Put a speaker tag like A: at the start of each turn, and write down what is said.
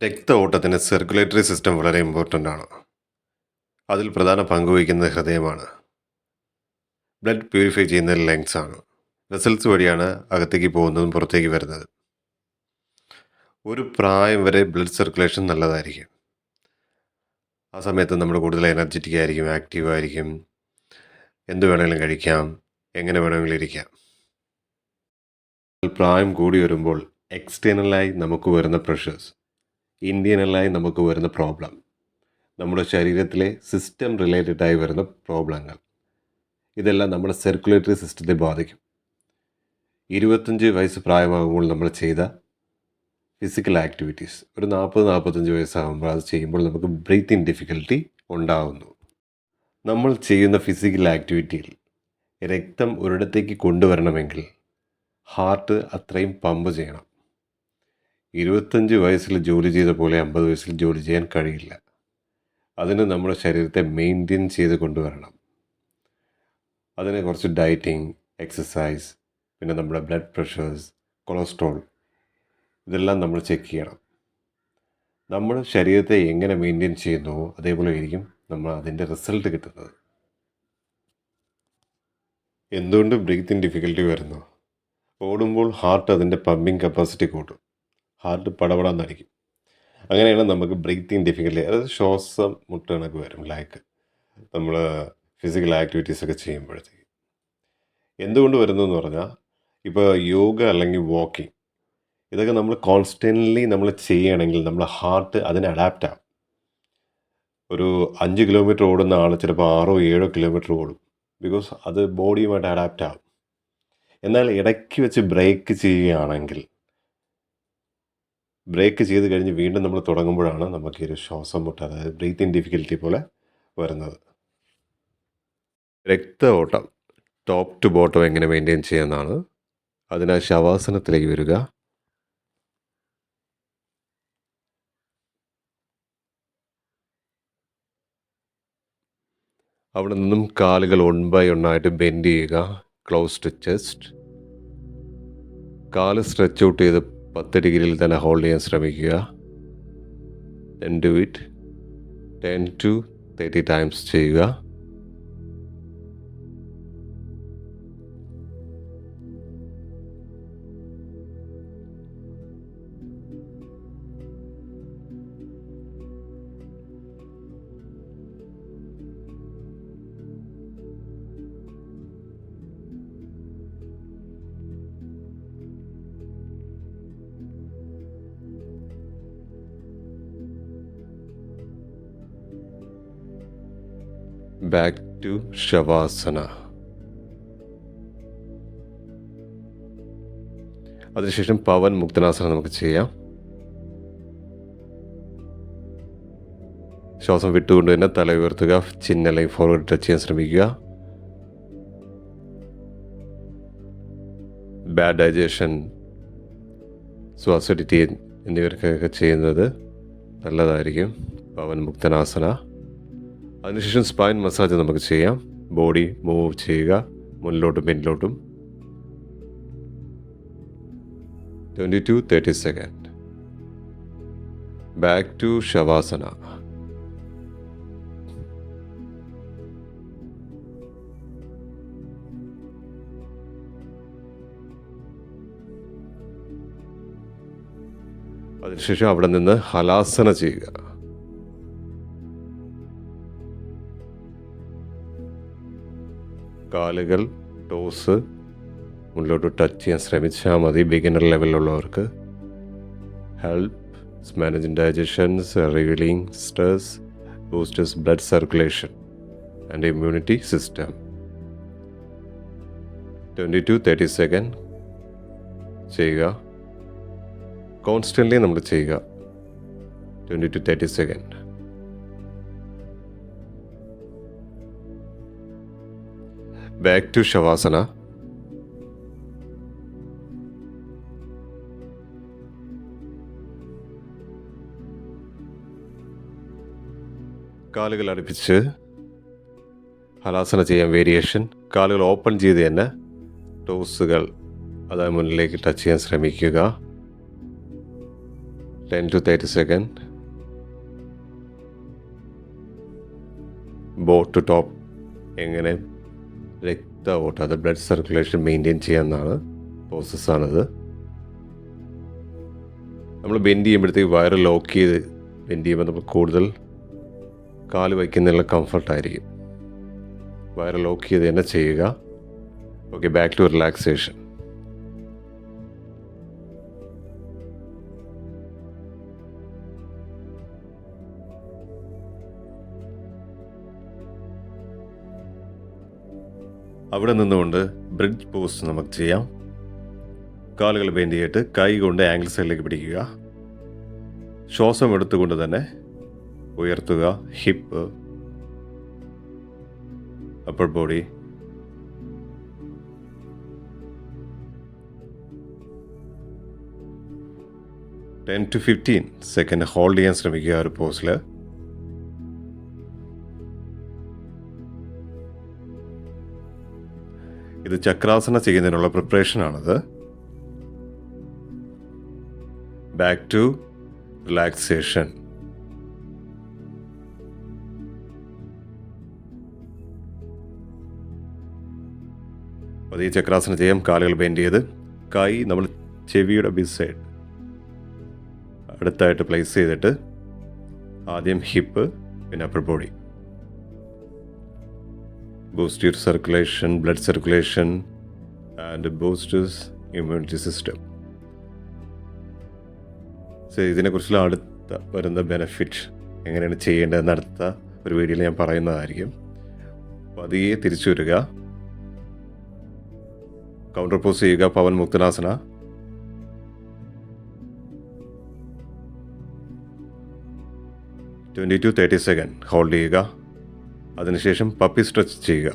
A: രക്ത ഓട്ടത്തിന് circulatory system വളരെ ഇമ്പോർട്ടൻ്റ് ആണ്. അതിൽ പ്രധാന പങ്ക് വഹിക്കുന്നത് ഹൃദയമാണ്. ബ്ലഡ് പ്യൂരിഫൈ ചെയ്യുന്നത് ലങ്സ് ആണ്. വെസൽസ് വഴിയാണ് അകത്തേക്ക് പോകുന്നതും പുറത്തേക്ക് വരുന്നത്. ഒരു പ്രായം വരെ ബ്ലഡ് സർക്കുലേഷൻ നല്ലതായിരിക്കും. ആ സമയത്ത് നമ്മൾ കൂടുതൽ എനർജറ്റിക് ആയിരിക്കും, ആക്റ്റീവ് ആയിരിക്കും, എന്ത് വേണമെങ്കിലും കഴിക്കാം, എങ്ങനെ വേണമെങ്കിലും ഇരിക്കാം. പ്രായം കൂടി വരുമ്പോൾ എക്സ്റ്റേണലായി നമുക്ക് വരുന്ന പ്രഷേഴ്സ്, ഇന്റേണലായി നമുക്ക് വരുന്ന പ്രോബ്ലം, നമ്മുടെ ശരീരത്തിലെ സിസ്റ്റം റിലേറ്റഡായി വരുന്ന പ്രോബ്ലങ്ങൾ, ഇതെല്ലാം നമ്മുടെ സർക്കുലേറ്ററി സിസ്റ്റത്തെ ബാധിക്കും. 25 വയസ്സ് പ്രായമാകുമ്പോൾ നമ്മൾ ചെയ്ത ഫിസിക്കൽ ആക്ടിവിറ്റീസ് ഒരു 40-45 വയസ്സാകുമ്പോൾ അത് ചെയ്യുമ്പോൾ നമുക്ക് ബ്രീത്തിങ് ഡിഫിക്കൽറ്റി ഉണ്ടാകുന്നു. നമ്മൾ ചെയ്യുന്ന ഫിസിക്കൽ ആക്ടിവിറ്റിയിൽ രക്തം ഒരിടത്തേക്ക് കൊണ്ടുവരണമെങ്കിൽ ഹാർട്ട് അത്രയും പമ്പ് ചെയ്യണം. 25 വയസ്സിൽ ജോലി ചെയ്ത പോലെ 50 വയസ്സിൽ ജോലി ചെയ്യാൻ കഴിയില്ല. അതിന് നമ്മുടെ ശരീരത്തെ മെയിൻറ്റെയിൻ ചെയ്ത് കൊണ്ടുവരണം. അതിന് കുറച്ച് ഡയറ്റിങ്, എക്സസൈസ്, പിന്നെ നമ്മുടെ ബ്ലഡ് പ്രഷേഴ്സ്, കൊളസ്ട്രോൾ, ഇതെല്ലാം നമ്മൾ ചെക്ക് ചെയ്യണം. നമ്മൾ ശരീരത്തെ എങ്ങനെ മെയിൻറ്റെയിൻ ചെയ്യുന്നുവോ അതേപോലെ ആയിരിക്കും നമ്മൾ അതിൻ്റെ റിസൾട്ട് കിട്ടുന്നത്. എന്തുകൊണ്ട് ബ്രീത്തിങ് ഡിഫിക്കൽറ്റി വരുന്നു? ഓടുമ്പോൾ ഹാർട്ട് അതിൻ്റെ പമ്പിങ് കപ്പാസിറ്റി കൂട്ടും. ഹാർട്ട് പടപടാന്നടിക്കും. അങ്ങനെയാണ് നമുക്ക് ബ്രീത്തിങ് ഡിഫിക്കൽറ്റി, അതായത് ശ്വാസം മുട്ടണക്ക് വരും. ലൈക്ക് നമ്മൾ ഫിസിക്കൽ ആക്ടിവിറ്റീസൊക്കെ ചെയ്യുമ്പോഴത്തേക്ക് എന്തുകൊണ്ട് വരുന്നു എന്ന് പറഞ്ഞാൽ, ഇപ്പോൾ യോഗ അല്ലെങ്കിൽ വാക്കിംഗ്, ഇതൊക്കെ നമ്മൾ കോൺസ്റ്റൻ്റ്ലി നമ്മൾ ചെയ്യുകയാണെങ്കിൽ നമ്മുടെ ഹാർട്ട് അതിന് അഡാപ്റ്റ് ആവും. ഒരു 5 കിലോമീറ്റർ ഓടുന്ന ആൾ ചിലപ്പോൾ 6-7 കിലോമീറ്റർ ഓടും. ബിക്കോസ് അത് ബോഡിയുമായിട്ട് അഡാപ്റ്റ് ആവും. എന്നാൽ ഇടയ്ക്ക് വെച്ച് ബ്രേക്ക് ചെയ്യുകയാണെങ്കിൽ, ബ്രേക്ക് ചെയ്ത് കഴിഞ്ഞ് വീണ്ടും നമ്മൾ തുടങ്ങുമ്പോഴാണ് നമുക്ക് ഈ ഒരു ശ്വാസം മുട്ട, അതായത് ബ്രീത്തിങ് ഡിഫിക്കൽറ്റി പോലെ വരുന്നത്. രക്ത ഓട്ടം ടോപ്പ് ടു ബോട്ടം എങ്ങനെ മെയിൻറ്റെയിൻ ചെയ്യുന്നതാണ്. അതിനാൽ ശവാസനത്തിലേക്ക് വരിക. അവിടെ നിന്നും കാലുകൾ 1 by 1 ആയിട്ട് ബെൻഡ് ചെയ്യുക. Close to chest. കാല് സ്ട്രെച്ച് ഔട്ട് ചെയ്ത് 10 ഡിഗ്രിയിൽ തന്നെ ഹോൾഡ് ചെയ്യാൻ ശ്രമിക്കുക. then do it 10 to 30 times ചെയ്യുക. Back to shavasana. അതിനുശേഷം പവൻ മുക്തനാസനം നമുക്ക് ചെയ്യാം. ശ്വാസം വിട്ടുകൊണ്ട് തന്നെ തല ഉയർത്തുക. ചിൻ അല്ലെങ്കിൽ ഫോർവേഡ് ടച്ച് ചെയ്യാൻ ശ്രമിക്കുക. ബാഡ് ഡൈജഷൻ, അസിഡിറ്റി എന്നിവർക്കൊക്കെ ചെയ്യുന്നത് നല്ലതായിരിക്കും പവൻ മുക്തനാസന. അതിനുശേഷം സ്പൈൻ മസാജ് നമുക്ക് ചെയ്യാം. ബോഡി മൂവ് ചെയ്യുക മുന്നിലോട്ടും പിന്നിലോട്ടും. 20 to 30 second. Back to shavasana. അതിനുശേഷം അവിടെ നിന്ന് ഹലാസന ചെയ്യുക. കാലുകൾ, ടോസ് മുന്നിലോട്ട് ടച്ച് ചെയ്യാൻ ശ്രമിച്ചാൽ മതി. ബിഗിനർ ലെവലിലുള്ളവർക്ക് help managing digestions, revealing stress, boosters blood circulation and immunity system. 20 to 30 second ചെയ്യുക. കോൺസ്റ്റൻ്റ്ലി നമ്മൾ ചെയ്യുക. 20 to 30 second. Back to Shavasana. കാലുകൾ അടുപ്പിച്ച് ഹലാസന ചെയ്യാൻ വേരിയേഷൻ. കാലുകൾ ഓപ്പൺ ചെയ്ത് തന്നെ ടോസുകൾ അതായത് മുന്നിലേക്ക് ടച്ച് ചെയ്യാൻ ശ്രമിക്കുക. 10 to 30 second. Bottom to top എങ്ങനെ രക്തഓട്ടം, അത് ബ്ലഡ് സർക്കുലേഷൻ മെയിൻറ്റെയിൻ ചെയ്യാവുന്നതാണ് പ്രോസസ്സാണിത്. നമ്മൾ ബെൻഡ് ചെയ്യുമ്പോഴത്തേക്ക് വയറ് ലോക്ക് ചെയ്ത് ബെൻഡ് ചെയ്യുമ്പോൾ നമുക്ക് കൂടുതൽ കാല് വയ്ക്കുന്നതിനുള്ള കംഫർട്ടായിരിക്കും. വയറ് ലോക്ക് ചെയ്ത് തന്നെ ചെയ്യുക. Okay, back to relaxation. അവിടെ നിന്നുകൊണ്ട് ബ്രിഡ്ജ് പോസ്റ്റ് നമുക്ക് ചെയ്യാം. കാലുകൾ ബെൻഡ് ചെയ്തിട്ട് കൈ കൊണ്ട് ആംഗിൾ സൈഡിലേക്ക് പിടിക്കുക. ശ്വാസം എടുത്തുകൊണ്ട് തന്നെ ഉയർത്തുക. Hip, upper body. Ten to 15 second hold ചെയ്യാൻ ശ്രമിക്കുക ഒരു പോസിൽ. ഇത് ചക്രാസന ചെയ്യുന്നതിനുള്ള പ്രിപ്പറേഷനാണിത്. Back to relaxation. അത് ഈ ചക്രാസനം ചെയ്യാം. കാലുകൾ ബെൻഡ് ചെയ്ത് കൈ നമ്മൾ ചെവിയുടെ ബിസൈഡ് അടുത്തായിട്ട് പ്ലേസ് ചെയ്തിട്ട് ആദ്യം ഹിപ്പ്, പിന്നെ upper body. boost your circulation, blood circulation, and boosts immunity system. So ഇതിനെക്കുറിച്ചുള്ള അടുത്ത വരുന്ന ബെനിഫിറ്റ് എങ്ങനെയാണ് ചെയ്യേണ്ടതെന്ന് അടുത്ത ഒരു വീഡിയോയിൽ ഞാൻ പറയുന്നതായിരിക്കും. പതിയെ തിരിച്ചു വരിക, കൗണ്ടർ പോസ് ചെയ്യുക, പവൻ മുക്തനാസന. ട്വൻറ്റി ടു 30 സെക്കൻഡ് ഹോൾഡ് ചെയ്യുക. അതിനുശേഷം പപ്പി സ്ട്രെച്ച് ചെയ്യുക.